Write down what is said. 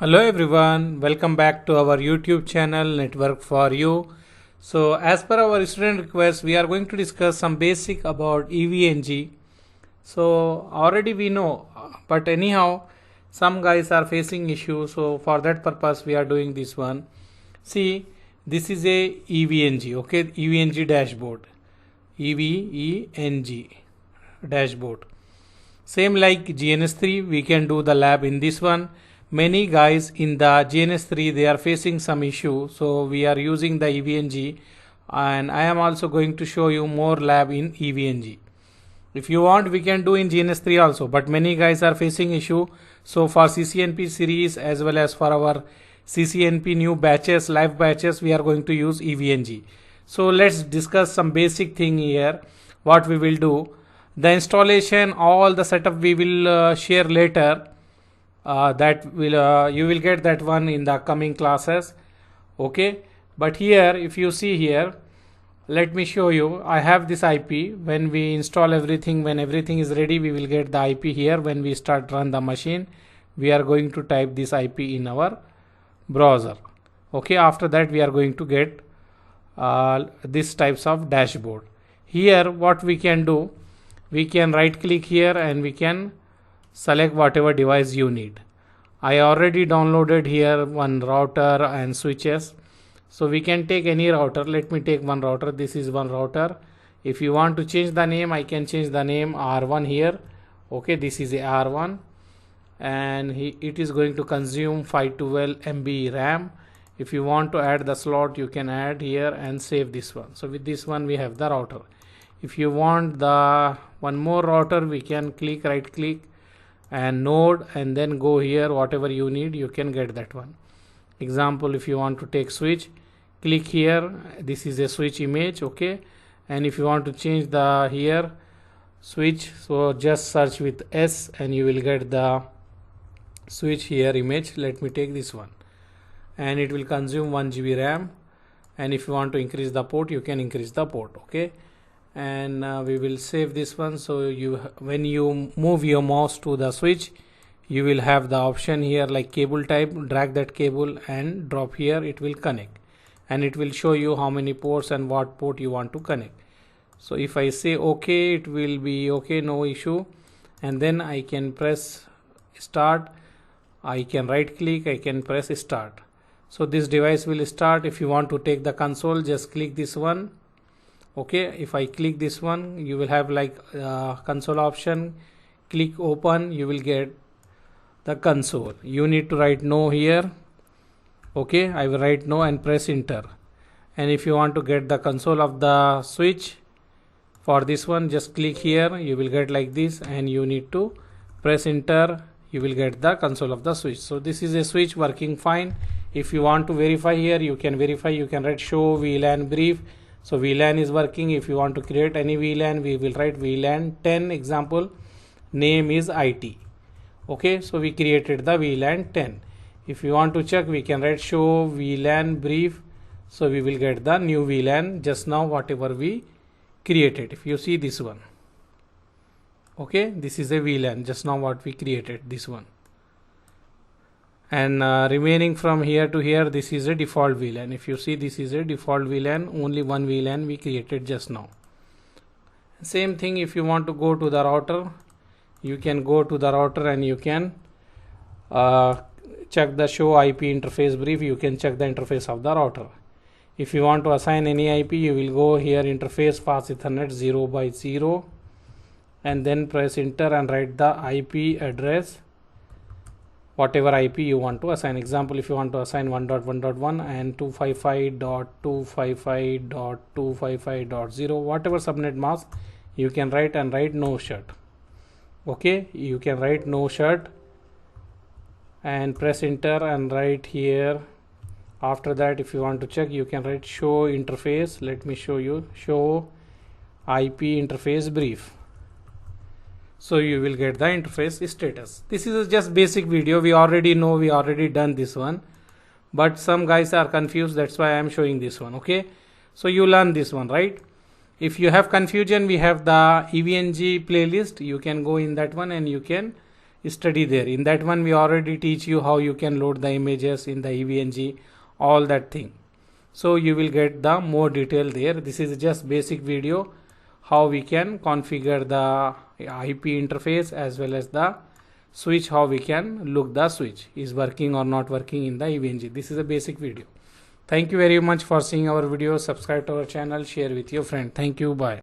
Hello everyone, welcome back to our YouTube channel Networkforyou. So as per our student request, we are going to discuss some basic about EVNG. So already we know, but anyhow some guys are facing issues, so for that purpose we are doing this one. See, this is a EVNG, okay, EVNG dashboard, EVENG dashboard. Same like GNS3, we can do the lab in this one. Many guys in the GNS3 they are facing some issue, so we are using the EVNG, and I am also going to show you more lab in EVNG. If you want, we can do in GNS3 also, but many guys are facing issue. So for CCNP series as well as for our CCNP new batches, live batches, we are going to use EVNG. So let's discuss some basic thing here. What we will do, the installation, all the setup we will share later. That will you will get that one in the coming classes, okay. But here, if you see here, let me show you. I have this IP. When we install everything, when everything is ready, we will get the IP here. When we start run the machine, we are going to type this IP in our browser, okay. After that, we are going to get this types of dashboard. Here what we can do, we can right click here and we can select whatever device you need. I already downloaded here one router and switches, so we can take any router. Let me take one router. This is one router. If you want to change the name, I can change the name R1 here, okay. This is a R1 and it is going to consume 512 MB RAM. If you want to add the slot, you can add here and save this one. So with this one we have the router. If you want the one more router, we can click, right click and node, and then go here, whatever you need you can get that one. Example, if you want to take switch, click here, this is a switch image, okay. And if you want to change the here switch, so just search with S and you will get the switch here image. Let me take this one, and it will consume 1 GB RAM, and if you want to increase the port, you can increase the port, okay. And we will save this one. So when you move your mouse to the switch, you will have the option here like cable type. Drag that cable and drop here, it will connect, and it will show you how many ports and what port you want to connect. So if I say okay, it will be okay, no issue, and then I can press start. I can right click, I can press start. So this device will start. If you want to take the console, just click this one, okay. If I click this one, you will have like console option. Click open, you will get the console. You need to write no here, okay. I will write no and press enter. And if you want to get the console of the switch, for this one just click here, you will get like this, and you need to press enter, you will get the console of the switch. So this is a switch working fine. If you want to verify here, you can verify. You can write show VLAN brief. So VLAN is working. If you want to create any VLAN, we will write VLAN 10, example, name is IT, okay. So we created the VLAN 10. If you want to check, we can write show VLAN brief. So we will get the new VLAN just now whatever we created. If you see this one, okay, this is a VLAN just now what we created, this one. And remaining from here to here, this is a default VLAN. If you see, this is a default VLAN, only one VLAN we created just now. Same thing, if you want to go to the router, you can go to the router and you can check the show IP interface brief. You can check the interface of the router. If you want to assign any IP, you will go here, interface fast Ethernet 0x0, and then press enter and write the IP address, whatever IP you want to assign. Example, if you want to assign 1.1.1 and 255.255.255.0, whatever subnet mask, you can write and write no shut, okay. You can write no shut and press enter and write here. After that, if you want to check, you can write show interface. Let me show you, show IP interface brief. So you will get the interface status. This is just basic video. We already know, we already done this one, but some guys are confused. That's why I am showing this one, okay. So you learn this one, right? If you have confusion, we have the EVNG playlist. You can go in that one and you can study there. In that one we already teach you how you can load the images in the EVNG, all that thing. So you will get the more detail there. This is just basic video how we can configure the IP interface as well as the switch, how we can look the switch is working or not working in the EVNG. This is a basic video. Thank you very much for seeing our video. Subscribe to our channel, share with your friend. Thank you. Bye.